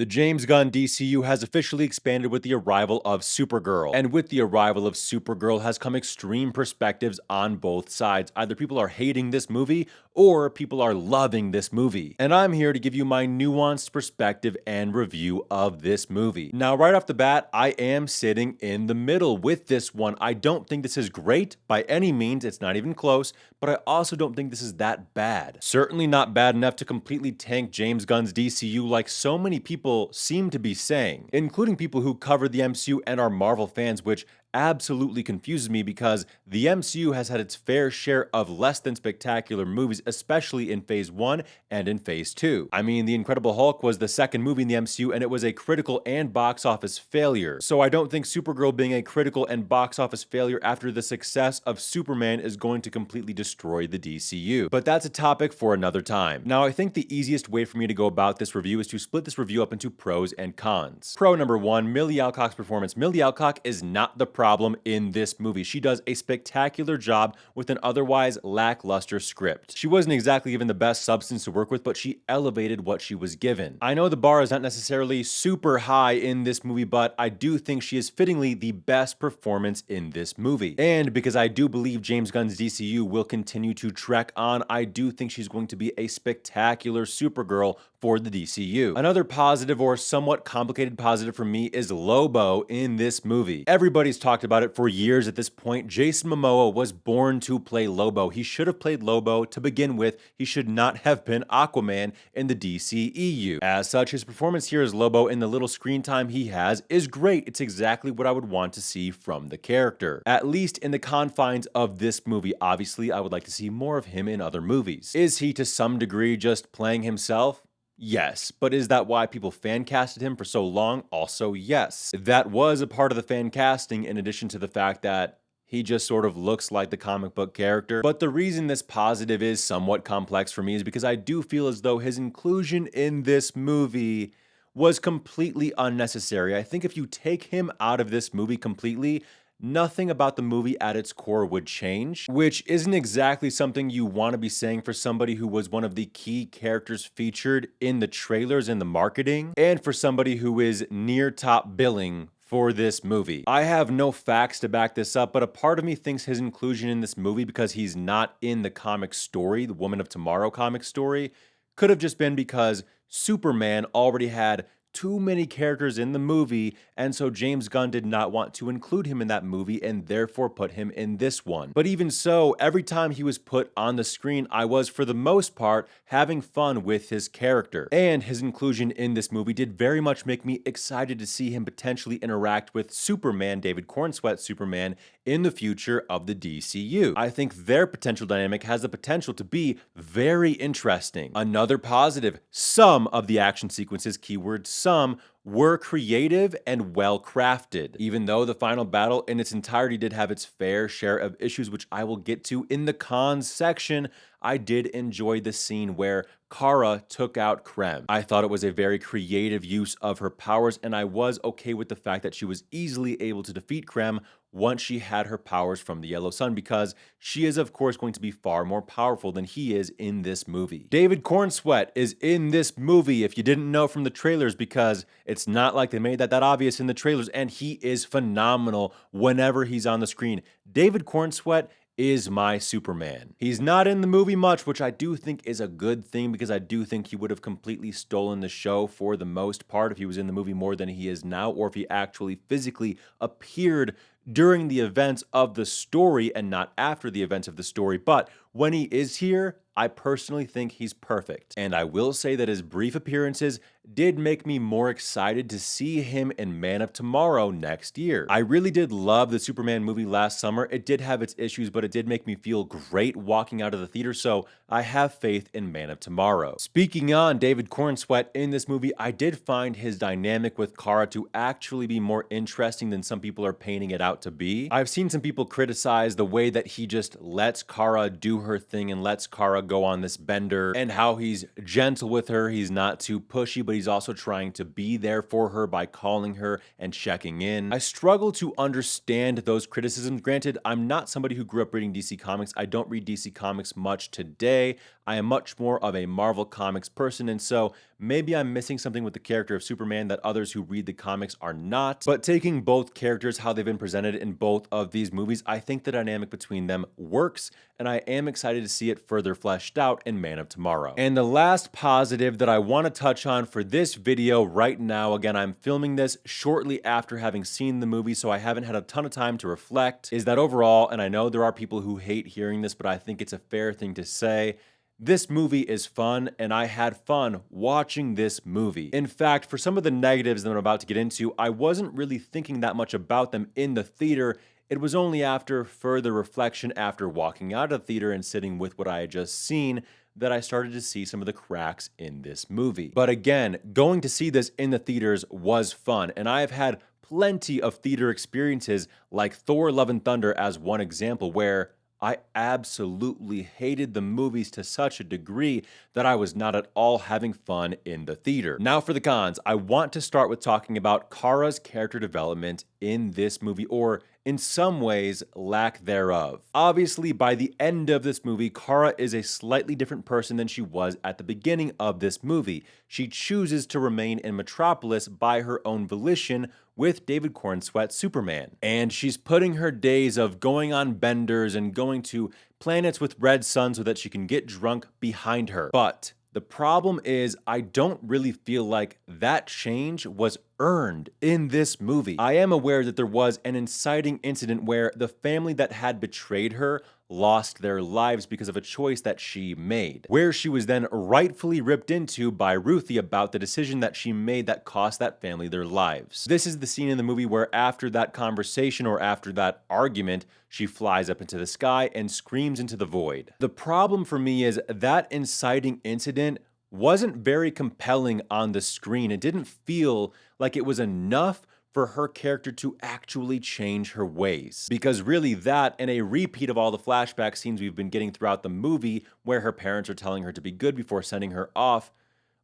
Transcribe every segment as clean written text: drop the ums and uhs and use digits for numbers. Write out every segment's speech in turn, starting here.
The James Gunn DCU has officially expanded with the arrival of Supergirl. And with the arrival of Supergirl has come extreme perspectives on both sides. Either people are hating this movie or people are loving this movie. And I'm here to give you my nuanced perspective and review of this movie. Now, right off the bat, I am sitting in the middle with this one. I don't think this is great by any means. It's not even close, but I also don't think this is that bad. Certainly not bad enough to completely tank James Gunn's DCU like so many people seem to be saying, including people who cover the MCU and are Marvel fans, which absolutely confuses me because the MCU has had its fair share of less than spectacular movies, especially in Phase 1 and in Phase 2. I mean, The Incredible Hulk was the second movie in the MCU and it was a critical and box office failure. So I don't think Supergirl being a critical and box office failure after the success of Superman is going to completely destroy the DCU. But that's a topic for another time. Now, I think the easiest way for me to go about this review is to split this review up into pros and cons. Pro number one, Millie Alcock's performance. Millie Alcock is not the problem in this movie. She does a spectacular job with an otherwise lackluster script. She wasn't exactly given the best substance to work with, but she elevated what she was given. I know the bar is not necessarily super high in this movie, but I do think she is fittingly the best performance in this movie. And because I do believe James Gunn's DCU will continue to trek on, I do think she's going to be a spectacular Supergirl for the DCU. Another positive or somewhat complicated positive for me is Lobo in this movie. Everybody's talked about it for years at this point. Jason Momoa was born to play Lobo. He should have played Lobo to begin with. He should not have been Aquaman in the DCEU. As such, his performance here as Lobo in the little screen time he has is great. It's exactly what I would want to see from the character, at least in the confines of this movie. Obviously, I would like to see more of him in other movies. Is he to some degree just playing himself? Yes, but is that why people fan casted him for so long? Also, yes. That was a part of the fan casting in addition to the fact that he just sort of looks like the comic book character. But the reason this positive is somewhat complex for me is because I do feel as though his inclusion in this movie was completely unnecessary. I think if you take him out of this movie completely, nothing about the movie at its core would change, which isn't exactly something you want to be saying for somebody who was one of the key characters featured in the trailers and the marketing, and for somebody who is near top billing for this movie. I have no facts to back this up, but a part of me thinks his inclusion in this movie, because he's not in the comic story, the Woman of Tomorrow comic story, could have just been because Superman already had too many characters in the movie, and so James Gunn did not want to include him in that movie and therefore put him in this one. But even so, every time he was put on the screen, I was, for the most part, having fun with his character. And his inclusion in this movie did very much make me excited to see him potentially interact with Superman, David Cornsweet's Superman, in the future of the DCU. I think their potential dynamic has the potential to be very interesting. Another positive, some of the action sequences, keyword some, were creative and well crafted, even though the final battle in its entirety did have its fair share of issues, which I will get to in the cons section. I did enjoy the scene where Kara took out Krem. I thought it was a very creative use of her powers, and I was okay with the fact that she was easily able to defeat Krem once she had her powers from the Yellow Sun, because she is of course going to be far more powerful than he is in this movie. David Cornsweet is in this movie, if you didn't know from the trailers, because it's not like they made that obvious in the trailers, and he is phenomenal whenever he's on the screen. David Cornsweet is my Superman. He's not in the movie much, which I do think is a good thing, because I do think he would have completely stolen the show for the most part if he was in the movie more than he is now, or if he actually physically appeared during the events of the story and not after the events of the story. But when he is here, I personally think he's perfect. And I will say that his brief appearances did make me more excited to see him in Man of Tomorrow next year. I really did love the Superman movie last summer. It did have its issues, but it did make me feel great walking out of the theater, so I have faith in Man of Tomorrow. Speaking on David Cornsweet in this movie, I did find his dynamic with Kara to actually be more interesting than some people are painting it out to be. I've seen some people criticize the way that he just lets Kara do her thing and lets Kara go on this bender, and how he's gentle with her. He's not too pushy, but he's also trying to be there for her by calling her and checking in. I struggle to understand those criticisms. Granted, I'm not somebody who grew up reading DC Comics. I don't read DC Comics much today. I am much more of a Marvel Comics person, and so maybe I'm missing something with the character of Superman that others who read the comics are not. But taking both characters, how they've been presented in both of these movies, I think the dynamic between them works, and I am excited to see it further fleshed out in Man of Tomorrow. And the last positive that I want to touch on for this video right now, again, I'm filming this shortly after having seen the movie, so I haven't had a ton of time to reflect, is that overall, and I know there are people who hate hearing this, but I think it's a fair thing to say, this movie is fun, and I had fun watching this movie. In fact, for some of the negatives that I'm about to get into, I wasn't really thinking that much about them in the theater. It was only after further reflection, after walking out of the theater and sitting with what I had just seen, that I started to see some of the cracks in this movie. But again, going to see this in the theaters was fun, and I have had plenty of theater experiences like Thor: Love and Thunder as one example, where I absolutely hated the movies to such a degree that I was not at all having fun in the theater. Now for the cons, I want to start with talking about Kara's character development in this movie, or in some ways, lack thereof. Obviously, by the end of this movie, Kara is a slightly different person than she was at the beginning of this movie. She chooses to remain in Metropolis by her own volition with David Cornsweet's Superman. And she's putting her days of going on benders and going to planets with red sun so that she can get drunk behind her. But the problem is, I don't really feel like that change was earned in this movie. I am aware that there was an inciting incident where the family that had betrayed her lost their lives because of a choice that she made, where she was then rightfully ripped into by Ruthie about the decision that she made that cost that family their lives. This is the scene in the movie where after that conversation, or after that argument, she flies up into the sky and screams into the void. The problem for me is that inciting incident wasn't very compelling on the screen. It didn't feel like it was enough for her character to actually change her ways. Because really that, and a repeat of all the flashback scenes we've been getting throughout the movie where her parents are telling her to be good before sending her off,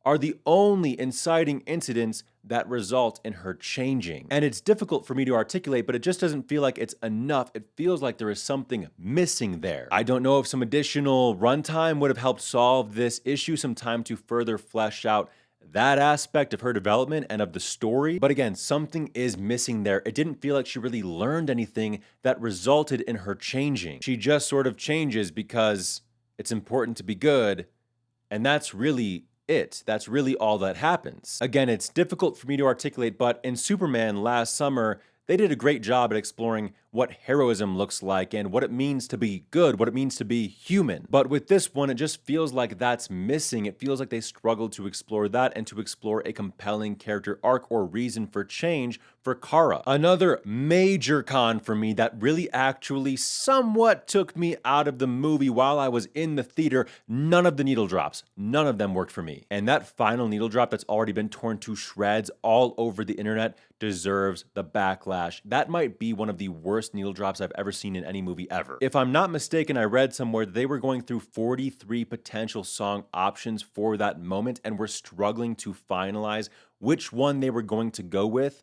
are the only inciting incidents that result in her changing. And it's difficult for me to articulate, but it just doesn't feel like it's enough. It feels like there is something missing there. I don't know if some additional runtime would have helped solve this issue, some time to further flesh out that aspect of her development and of the story. But again, something is missing there. It didn't feel like she really learned anything that resulted in her changing. She just sort of changes because it's important to be good, and that's really it. That's really all that happens. Again, it's difficult for me to articulate, but in Superman last summer, they did a great job at exploring what heroism looks like and what it means to be good, what it means to be human. But with this one, it just feels like that's missing. It feels like they struggled to explore that and to explore a compelling character arc or reason for change for Kara. Another major con for me that really actually somewhat took me out of the movie while I was in the theater, none of the needle drops. None of them worked for me. And that final needle drop that's already been torn to shreds all over the internet deserves the backlash. That might be one of the worst needle drops I've ever seen in any movie ever. If I'm not mistaken, I read somewhere that they were going through 43 potential song options for that moment and were struggling to finalize which one they were going to go with.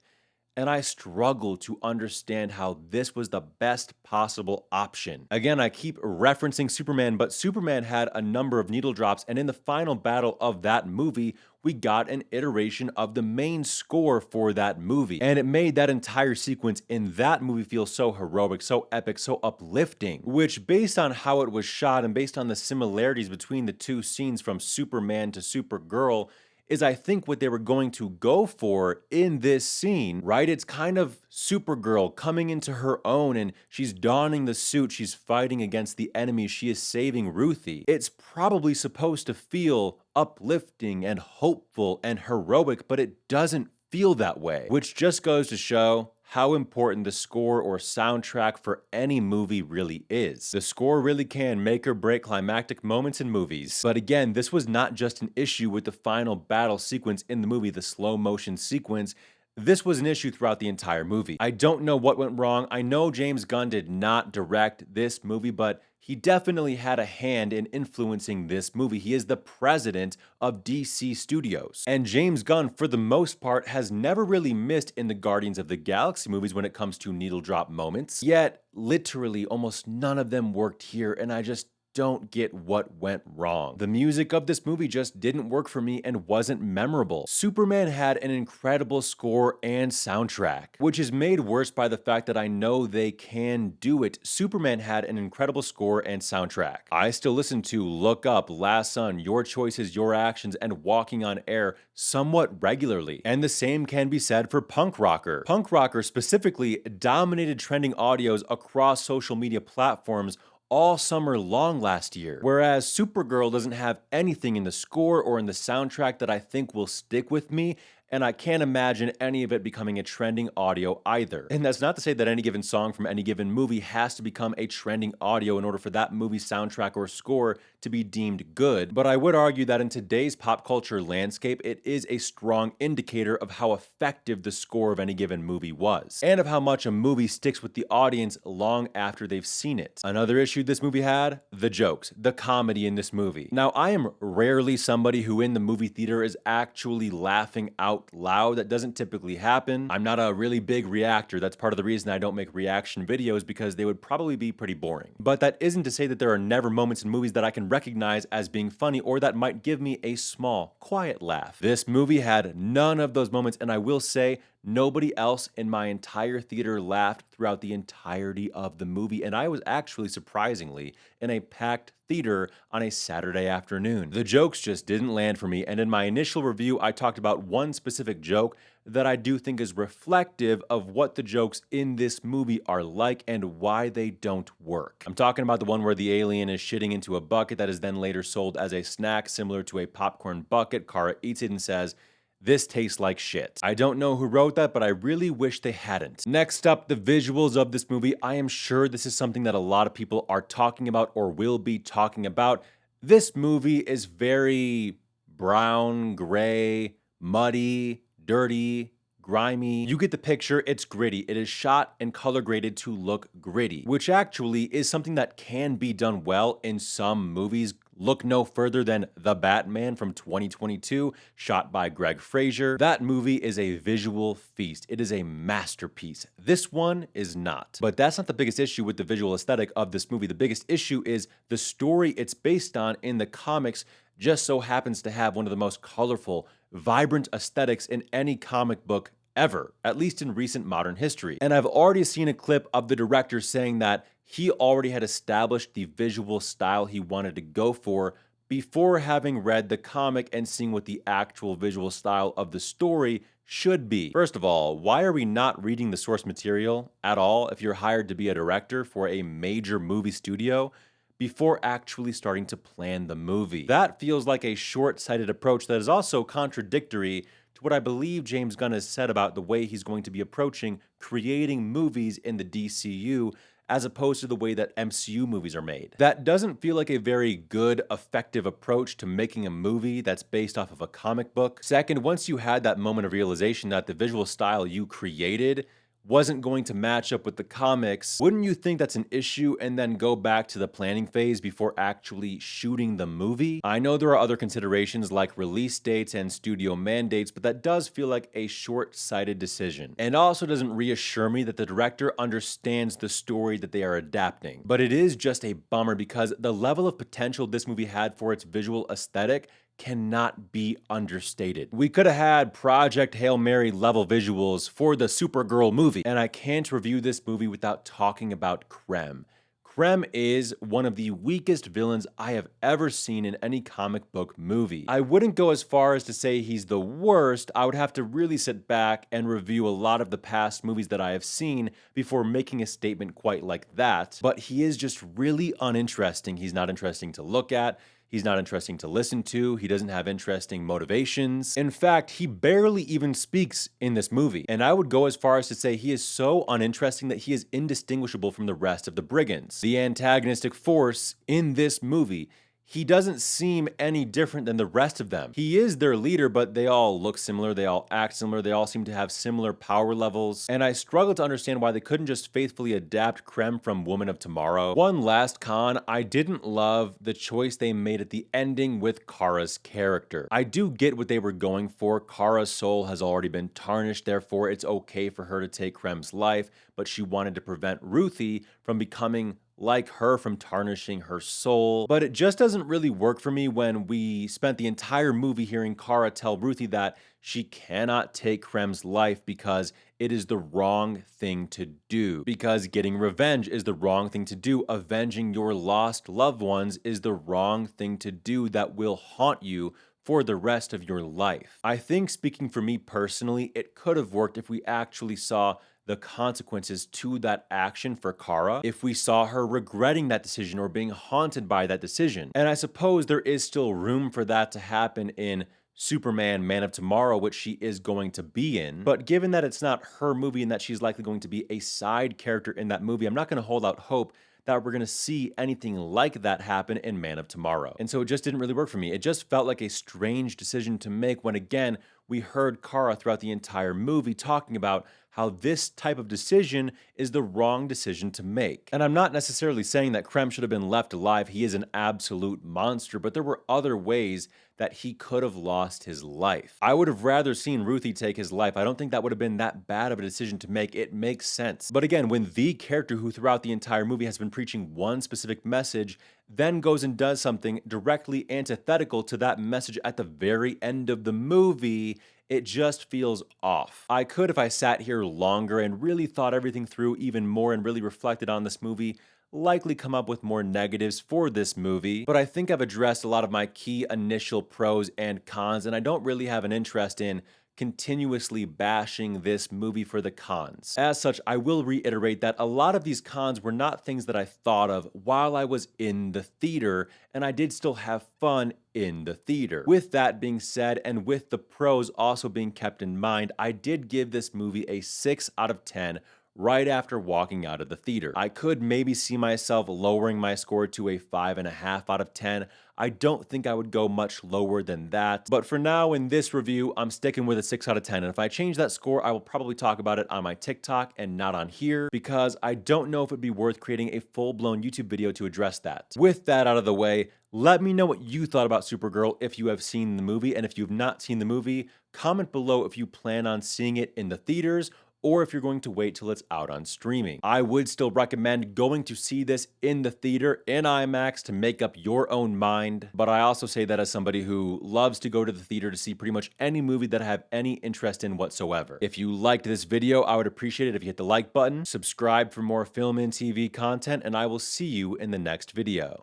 And I struggle to understand how this was the best possible option. Again, I keep referencing Superman, but Superman had a number of needle drops, and in the final battle of that movie, we got an iteration of the main score for that movie. And it made that entire sequence in that movie feel so heroic, so epic, so uplifting, which based on how it was shot and based on the similarities between the two scenes from Superman to Supergirl, is I think what they were going to go for in this scene, right? It's kind of Supergirl coming into her own, and she's donning the suit, she's fighting against the enemy, she is saving Ruthie. It's probably supposed to feel uplifting and hopeful and heroic, but it doesn't feel that way, which just goes to show how important the score or soundtrack for any movie really is. The score really can make or break climactic moments in movies. But again, this was not just an issue with the final battle sequence in the movie, the slow motion sequence. This was an issue throughout the entire movie. I don't know what went wrong. I know James Gunn did not direct this movie, but he definitely had a hand in influencing this movie. He is the president of DC Studios. And James Gunn, for the most part, has never really missed in the Guardians of the Galaxy movies when it comes to needle drop moments. Yet, literally, almost none of them worked here, and I just don't get what went wrong. The music of this movie just didn't work for me and wasn't memorable. Superman had an incredible score and soundtrack, which is made worse by the fact that I know they can do it. Superman had an incredible score and soundtrack. I still listen to Look Up, Last Sun, Your Choices, Your Actions, and Walking on Air somewhat regularly. And the same can be said for Punk Rocker. Punk Rocker specifically dominated trending audios across social media platforms all summer long last year. Whereas Supergirl doesn't have anything in the score or in the soundtrack that I think will stick with me, and I can't imagine any of it becoming a trending audio either. And that's not to say that any given song from any given movie has to become a trending audio in order for that movie's soundtrack or score to be deemed good, but I would argue that in today's pop culture landscape, it is a strong indicator of how effective the score of any given movie was, and of how much a movie sticks with the audience long after they've seen it. Another issue this movie had: the jokes, the comedy in this movie. Now, I am rarely somebody who in the movie theater is actually laughing out loud. That doesn't typically happen. I'm not a really big reactor. That's part of the reason I don't make reaction videos, because they would probably be pretty boring. But that isn't to say that there are never moments in movies that I can recognize as being funny or that might give me a small, quiet laugh. This movie had none of those moments, and I will say, nobody else in my entire theater laughed throughout the entirety of the movie, and I was actually surprisingly in a packed theater on a Saturday afternoon. The jokes just didn't land for me, and in my initial review, I talked about one specific joke that I do think is reflective of what the jokes in this movie are like and why they don't work. I'm talking about the one where the alien is shitting into a bucket that is then later sold as a snack similar to a popcorn bucket. Kara eats it and says, "This tastes like shit." I don't know who wrote that, but I really wish they hadn't. Next up, the visuals of this movie. I am sure this is something that a lot of people are talking about or will be talking about. This movie is very brown, gray, muddy, dirty, grimy. You get the picture. It's gritty. It is shot and color graded to look gritty, which actually is something that can be done well in some movies. Look no further than The Batman from 2022, shot by Greg Fraser. That movie is a visual feast. It is a masterpiece. This one is not. But that's not the biggest issue with the visual aesthetic of this movie. The biggest issue is the story it's based on in the comics just so happens to have one of the most colorful, vibrant aesthetics in any comic book ever, at least in recent modern history. And I've already seen a clip of the director saying that he already had established the visual style he wanted to go for before having read the comic and seeing what the actual visual style of the story should be. First of all, why are we not reading the source material at all if you're hired to be a director for a major movie studio before actually starting to plan the movie? That feels like a short-sighted approach that is also contradictory to what I believe James Gunn has said about the way he's going to be approaching creating movies in the DCU as opposed to the way that MCU movies are made. That doesn't feel like a very good, effective approach to making a movie that's based off of a comic book. Second, once you had that moment of realization that the visual style you created wasn't going to match up with the comics, wouldn't you think that's an issue and then go back to the planning phase before actually shooting the movie? I know there are other considerations like release dates and studio mandates, but that does feel like a short-sighted decision. And also doesn't reassure me that the director understands the story that they are adapting. But it is just a bummer because the level of potential this movie had for its visual aesthetic cannot be understated. We could have had Project Hail Mary level visuals for the Supergirl movie, and I can't review this movie without talking about Krem. Krem is one of the weakest villains I have ever seen in any comic book movie. I wouldn't go as far as to say he's the worst. I would have to really sit back and review a lot of the past movies that I have seen before making a statement quite like that, but he is just really uninteresting. He's not interesting to look at. He's not interesting to listen to. He doesn't have interesting motivations. In fact, he barely even speaks in this movie. And I would go as far as to say he is so uninteresting that he is indistinguishable from the rest of the brigands. The antagonistic force in this movie, he doesn't seem any different than the rest of them. He is their leader, but they all look similar, they all act similar, they all seem to have similar power levels, and I struggle to understand why they couldn't just faithfully adapt Krem from Woman of Tomorrow. One last con, I didn't love the choice they made at the ending with Kara's character. I do get what they were going for. Kara's soul has already been tarnished, therefore it's okay for her to take Krem's life, but she wanted to prevent Ruthie from becoming like her from tarnishing her soul. But it just doesn't really work for me when we spent the entire movie hearing Kara tell Ruthie that she cannot take Krem's life because it is the wrong thing to do. Because getting revenge is the wrong thing to do. Avenging your lost loved ones is the wrong thing to do that will haunt you for the rest of your life. I think, speaking for me personally, it could have worked if we actually saw the consequences to that action for Kara, if we saw her regretting that decision or being haunted by that decision. And I suppose there is still room for that to happen in Superman, Man of Tomorrow, which she is going to be in. But given that it's not her movie and that she's likely going to be a side character in that movie, I'm not going to hold out hope that we're going to see anything like that happen in Man of Tomorrow. And so it just didn't really work for me. It just felt like a strange decision to make when, again, we heard Kara throughout the entire movie talking about how this type of decision is the wrong decision to make. And I'm not necessarily saying that Krem should have been left alive. He is an absolute monster, but there were other ways that he could have lost his life. I would have rather seen Ruthie take his life. I don't think that would have been that bad of a decision to make. It makes sense. But again, when the character who throughout the entire movie has been preaching one specific message, then goes and does something directly antithetical to that message at the very end of the movie, it just feels off. I could, if I sat here longer and really thought everything through even more and really reflected on this movie, likely come up with more negatives for this movie, but I think I've addressed a lot of my key initial pros and cons, and I don't really have an interest in continuously bashing this movie for the cons. As such, I will reiterate that a lot of these cons were not things that I thought of while I was in the theater, and I did still have fun in the theater. With that being said, and with the pros also being kept in mind, I did give this movie a 6 out of 10 right after walking out of the theater. I could maybe see myself lowering my score to a 5.5 out of 10. I don't think I would go much lower than that. But for now, in this review, I'm sticking with a 6 out of 10. And if I change that score, I will probably talk about it on my TikTok and not on here, because I don't know if it'd be worth creating a full-blown YouTube video to address that. With that out of the way, let me know what you thought about Supergirl if you have seen the movie. And if you've not seen the movie, comment below if you plan on seeing it in the theaters or if you're going to wait till it's out on streaming. I would still recommend going to see this in the theater in IMAX to make up your own mind, but I also say that as somebody who loves to go to the theater to see pretty much any movie that I have any interest in whatsoever. If you liked this video, I would appreciate it if you hit the like button, subscribe for more film and TV content, and I will see you in the next video.